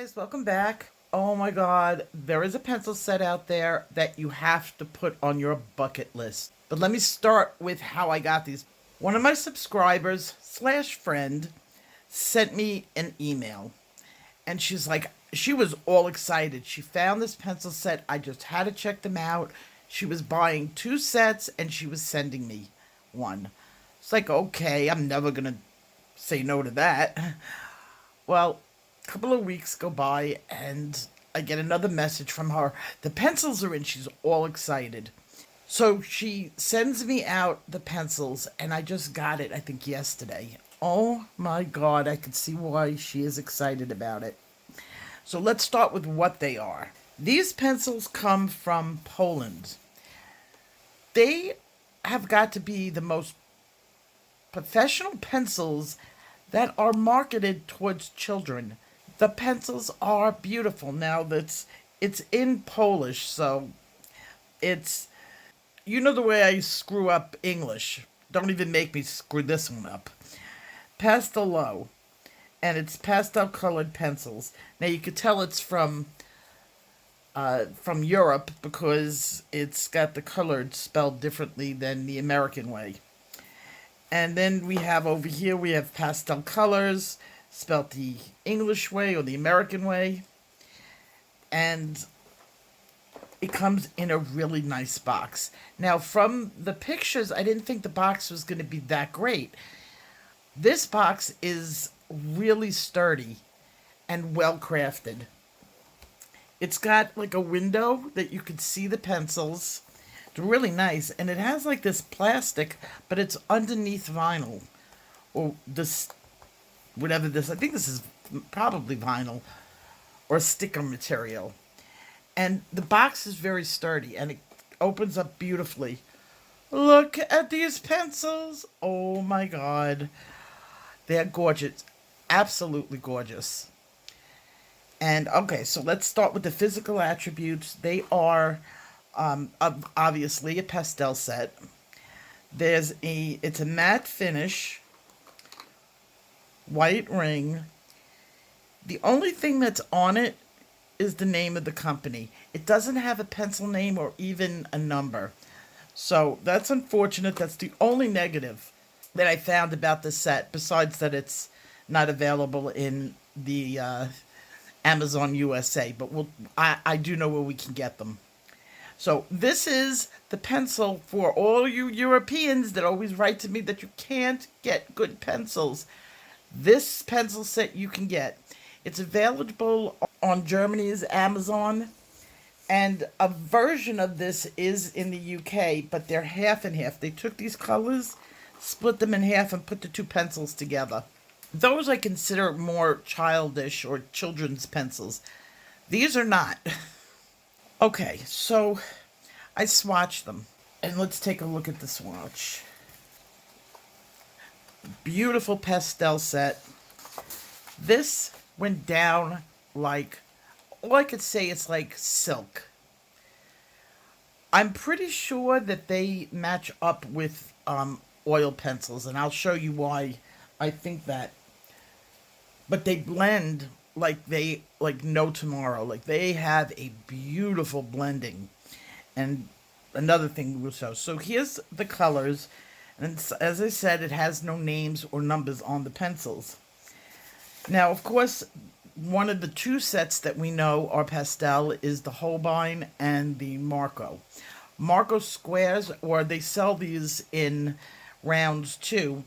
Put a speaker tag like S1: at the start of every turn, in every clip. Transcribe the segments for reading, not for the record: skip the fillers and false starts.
S1: guys, welcome back. Oh my god, there is a pencil set out there that you have to put on your bucket list. But let me start with how I got these. One of my subscribers slash friend sent me an email. And she was all excited. She found this pencil set. I just had to check them out. She was buying 2 sets and she was sending me one. It's like, okay, I'm never going to say no to that. Well, a couple of weeks go by and I get another message from her. The pencils are in. She's all excited. So she sends me out the pencils and I just got it, I think, yesterday. Oh my god, I can see why she is excited about it. So let's start with what they are. These pencils come from Poland. They have got to be the most professional pencils that are marketed towards children. The pencils are beautiful. Now it's in Polish, so it's, you know the way I screw up English. Don't even make me screw this one up. Pastelowe, and it's pastel colored pencils. Now you could tell it's from Europe because it's got the colored spelled differently than the American way. And then we have over here, we have pastel colors spelled the English way or the American way. And it comes in a really nice box. Now from the pictures, I didn't think the box was going to be that great. This box is really sturdy and well crafted. It's got like a window that you can see the pencils. It's really nice. And it has like this plastic, but it's underneath vinyl. Or this, whatever this, I think this is probably vinyl or sticker material. And the box is very sturdy and it opens up beautifully. Look at these pencils. Oh my god. They're gorgeous. Absolutely gorgeous. And okay, so let's start with the physical attributes. They are obviously a pastel set. It's a matte finish, white ring. The only thing that's on it is the name of the company. It doesn't have a pencil name or even a number. So that's unfortunate. That's the only negative that I found about the set, besides that it's not available in the Amazon USA, but I do know where we can get them. So this is the pencil for all you Europeans that always write to me that you can't get good pencils. This pencil set you can get. It's available on Germany's Amazon, and a version of this is in the UK, but they're half and half. They took these colors, split them in half, and put the 2 pencils together. Those I consider more childish or children's pencils. These are not. Okay, so I swatched them. And let's take a look at the swatch. Beautiful pastel set. This went down like, all I could say is like silk. I'm pretty sure that they match up with oil pencils, and I'll show you why I think that. But they blend like no tomorrow. Like they have a beautiful blending. And another thing we'll show. So here's the colors. And as I said, it has no names or numbers on the pencils. Now, of course, one of the 2 sets that we know are pastel is the Holbein and the Marco. Marco squares, or they sell these in rounds too,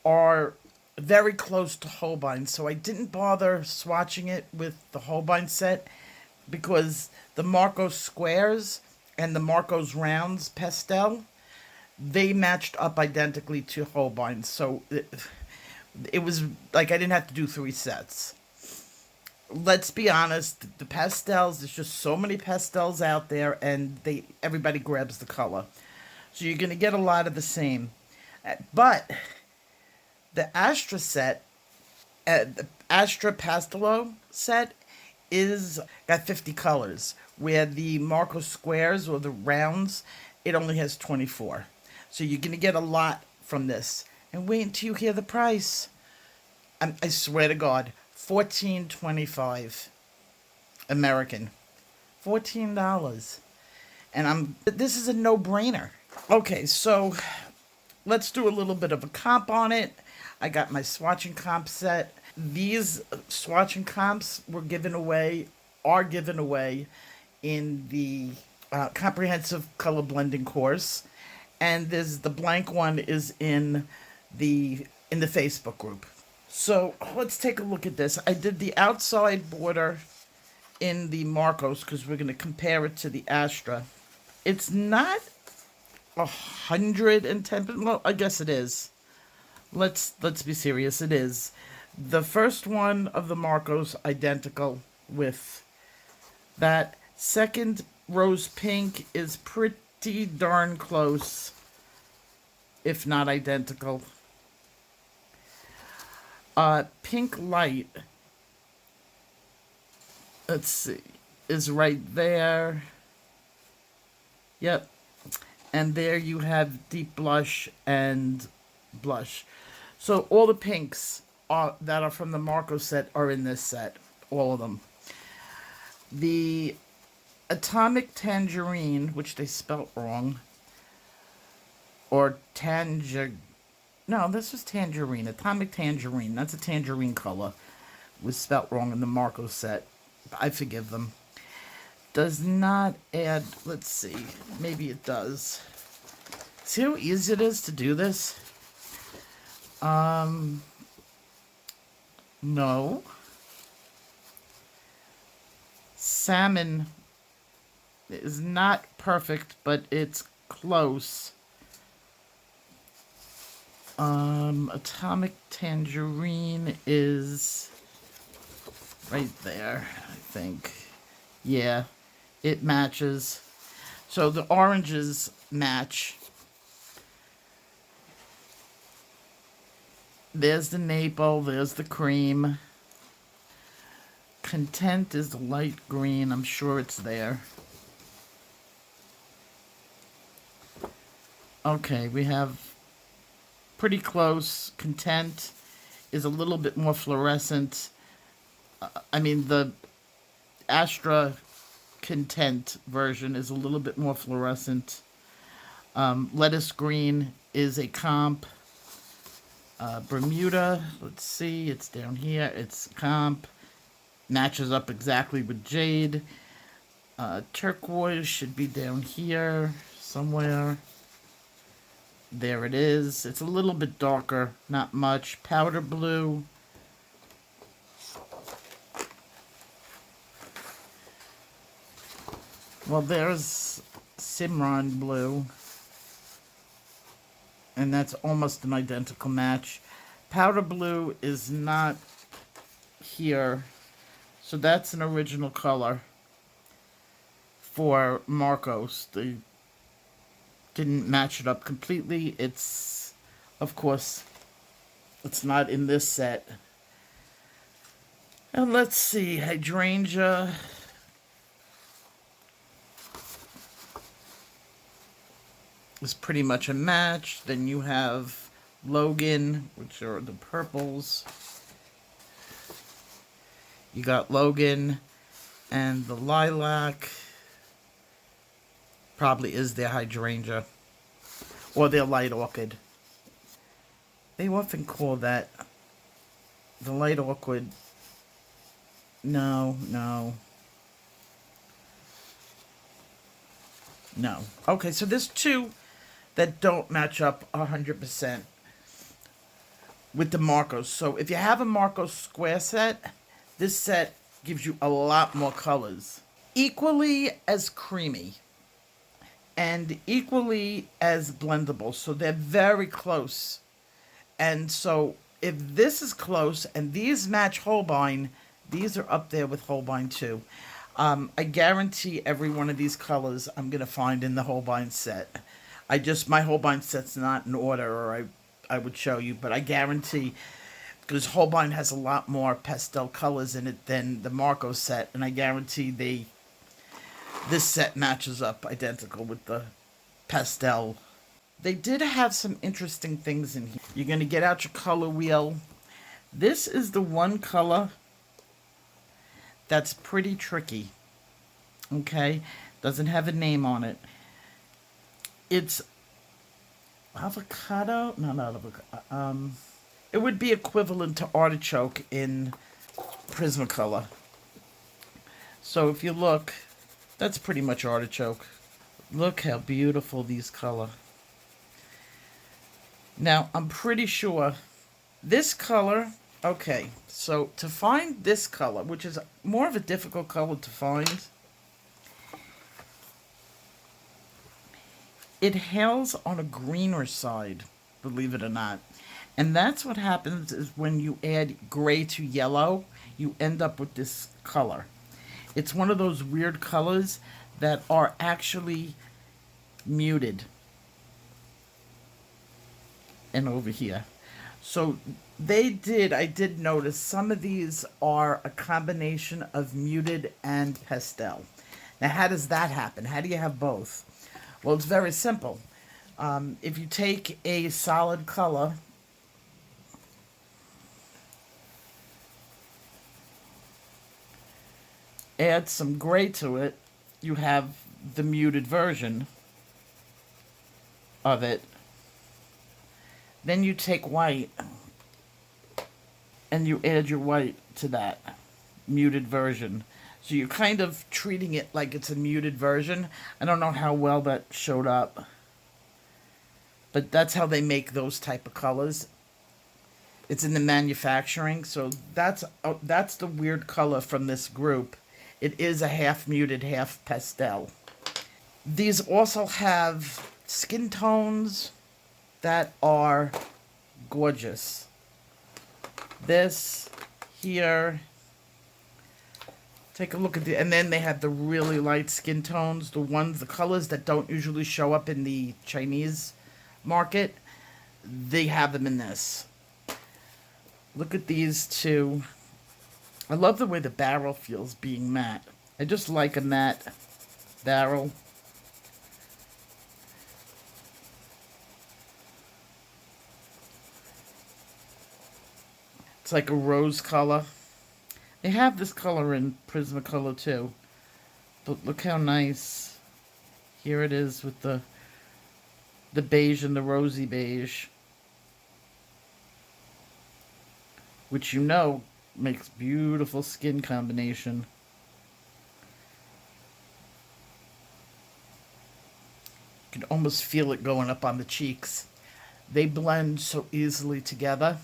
S1: are very close to Holbein. So I didn't bother swatching it with the Holbein set because the Marco squares and the Marco's rounds pastel, they matched up identically to Holbein. So it was like I didn't have to do 3 sets. Let's be honest, the pastels, there's just so many pastels out there, and everybody grabs the color. So you're going to get a lot of the same. But the Astra set, the Astra Pastelowe set, is got 50 colors, where the Marco squares or the rounds, it only has 24. So you're going to get a lot from this. And wait until you hear the price. I swear to God, $14.25. American. $14. And this is a no-brainer. Okay, so let's do a little bit of a comp on it. I got my swatch and comp set. These swatch and comps are given away in the comprehensive color blending course, and there's the blank one is in the Facebook group. So let's take a look at this. I did the outside border in the Marcos because we're going to compare it to the Astra. It's not 110. Well, I guess it is. Let's be serious. It is. The first one of the Marcos identical with that. Second rose pink is pretty darn close, if not identical. Pink light, let's see, is right there. Yep. And there you have deep blush and blush. So all the pinks that are from the Marcos set are in this set. All of them. The Atomic Tangerine, which they spelt wrong. Or no, this was Tangerine. Atomic Tangerine. That's a tangerine color. Was spelt wrong in the Marcos set. I forgive them. Does not add... Let's see. Maybe it does. See how easy it is to do this? No. Salmon is not perfect, but it's close. Atomic Tangerine is right there, I think. Yeah, it matches. So the oranges match. There's the maple, there's the cream. Content is the light green. I'm sure it's there. Okay, we have pretty close. Content is a little bit more fluorescent. I mean, the Astra Content version is a little bit more fluorescent. Lettuce green is a comp. Bermuda, let's see, it's down here. It's comp. Matches up exactly with jade. Turquoise should be down here somewhere. There it is. It's a little bit darker, not much. Powder blue. Well, there's Cimarron blue. And that's almost an identical match. Powder blue is not here. So that's an original color for Marcos. They didn't match it up completely. It's, of course, it's not in this set. And let's see, hydrangea. Is pretty much a match. Then you have Logan, which are the purples. You got Logan and the lilac. Probably is their hydrangea. Or their light orchid. They often call that the light orchid. No. Okay, so there's two that don't match up 100% with the Marcos. So if you have a Marcos square set, this set gives you a lot more colors. Equally as creamy and equally as blendable. So they're very close. And so if this is close and these match Holbein, these are up there with Holbein too. I guarantee every one of these colors I'm going to find in the Holbein set. My Holbein set's not in order, or I would show you, but I guarantee, because Holbein has a lot more pastel colors in it than the Marcos set, and I guarantee this set matches up identical with the pastel. They did have some interesting things in here. You're going to get out your color wheel. This is the one color that's pretty tricky. Okay? Doesn't have a name on it. It's avocado? No, not avocado. It would be equivalent to artichoke in Prismacolor. So if you look, that's pretty much artichoke. Look how beautiful these color. Now, I'm pretty sure this color, okay, so to find this color, which is more of a difficult color to find, it hails on a greener side, believe it or not. And that's what happens is when you add gray to yellow, you end up with this color. It's one of those weird colors that are actually muted. And over here. So I did notice some of these are a combination of muted and pastel. Now, how does that happen? How do you have both? Well, it's very simple. If you take a solid color, add some gray to it, you have the muted version of it. Then you take white and you add your white to that muted version. So you're kind of treating it like it's a muted version. I don't know how well that showed up, but that's how they make those type of colors. It's in the manufacturing, so that's the weird color from this group. It is a half muted, half pastel. These also have skin tones that are gorgeous. This here, take a look at the, and then they have the really light skin tones, the colors that don't usually show up in the Chinese market, they have them in this. Look at these two. I love the way the barrel feels being matte. I just like a matte barrel. It's like a rose color. They have this color in Prismacolor too. But look how nice. Here it is with the beige and the rosy beige. Which you know makes beautiful skin combination. You can almost feel it going up on the cheeks. They blend so easily together.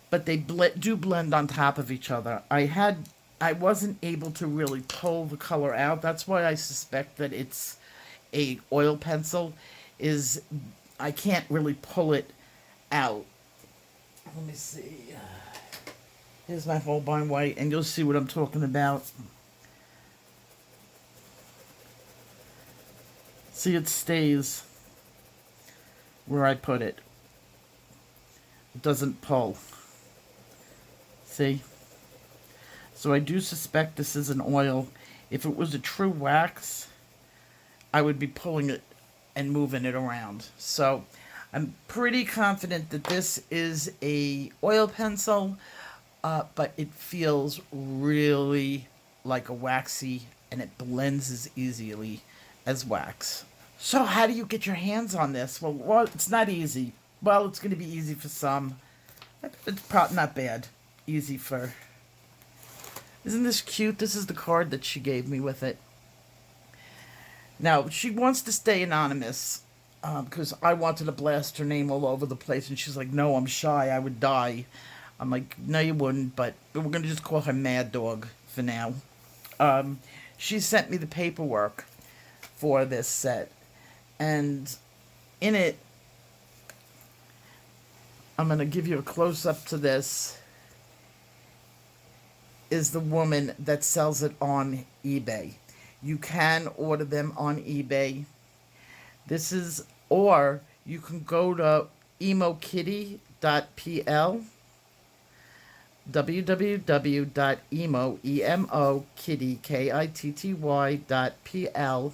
S1: But they do blend on top of each other. I wasn't able to really pull the color out. That's why I suspect that it's a oil pencil. I can't really pull it out. Let me see. Here's my Holbein white, and you'll see what I'm talking about. See, it stays where I put it. It doesn't pull. See? So I do suspect this is an oil. If it was a true wax, I would be pulling it and moving it around. So I'm pretty confident that this is a oil pencil, but it feels really like a waxy, and it blends as easily as wax. So how do you get your hands on this? Well, it's not easy. Well, it's going to be easy for some. It's probably not bad. Easy for... Isn't this cute? This is the card that she gave me with it. Now, she wants to stay anonymous because I wanted to blast her name all over the place, and she's like, no, I'm shy. I would die. I'm like, no, you wouldn't, but we're going to just call her Mad Dog for now. She sent me the paperwork for this set, and in it, I'm going to give you a close-up to this, is the woman that sells it on eBay. You can order them on eBay. This is, or you can go to emokitty.pl, www.emokitty.pl,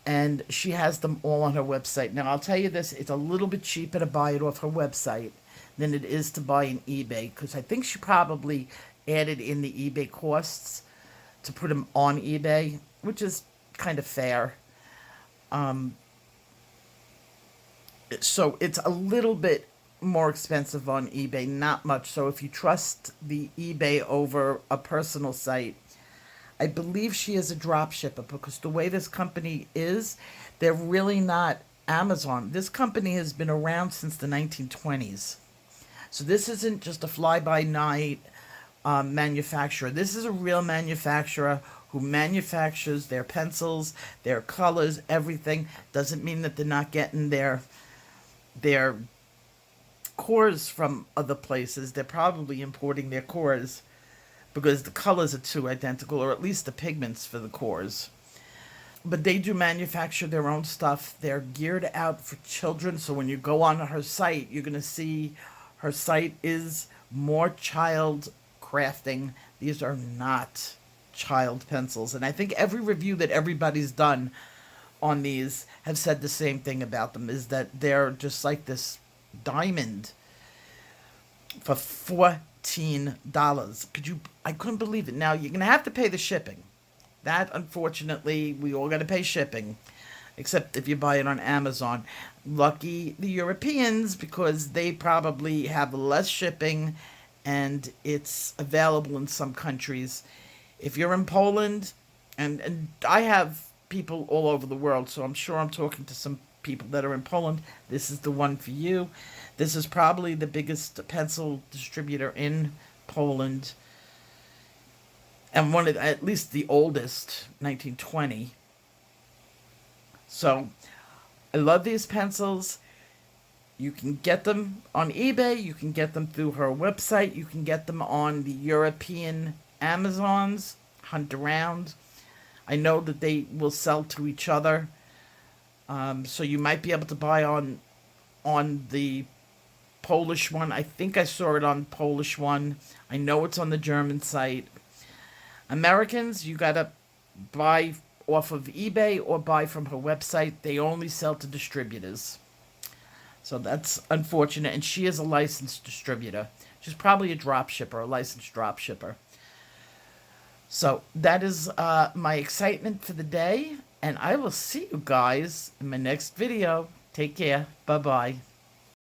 S1: and she has them all on her website. Now, I'll tell you this, it's a little bit cheaper to buy it off her website than it is to buy on eBay, because I think she probably added in the eBay costs to put them on eBay, which is kind of fair. So it's a little bit more expensive on eBay, not much. So if you trust the eBay over a personal site, I believe she is a drop shipper, because the way this company is, they're really not Amazon. This company has been around since the 1920s. So this isn't just a fly-by-night manufacturer. This is a real manufacturer who manufactures their pencils, their colors, everything. Doesn't mean that they're not getting their cores from other places. They're probably importing their cores because the colors are too identical, or at least the pigments for the cores. But they do manufacture their own stuff. They're geared out for children. So when you go on her site, you're going to see her site is more child crafting. These are not child pencils. And I think every review that everybody's done on these have said the same thing about them, is that they're just like this diamond for $14. I couldn't believe it. Now you're going to have to pay the shipping. That, unfortunately, we all got to pay shipping, except if you buy it on Amazon. Lucky the Europeans, because they probably have less shipping and it's available in some countries. If you're in Poland, and I have people all over the world, so I'm sure I'm talking to some people that are in Poland, this is the one for you. This is probably the biggest pencil distributor in Poland, and one of, at least the oldest, 1920. So I love these pencils. You can get them on eBay. You can get them through her website. You can get them on the European Amazons. Hunt around. I know that they will sell to each other. So you might be able to buy on the Polish one. I think I saw it on Polish one. I know it's on the German site. Americans, you gotta buy off of eBay or buy from her website. They only sell to distributors. So that's unfortunate. And she is a licensed distributor. She's probably a drop shipper, a licensed drop shipper. So that is my excitement for the day. And I will see you guys in my next video. Take care. Bye-bye.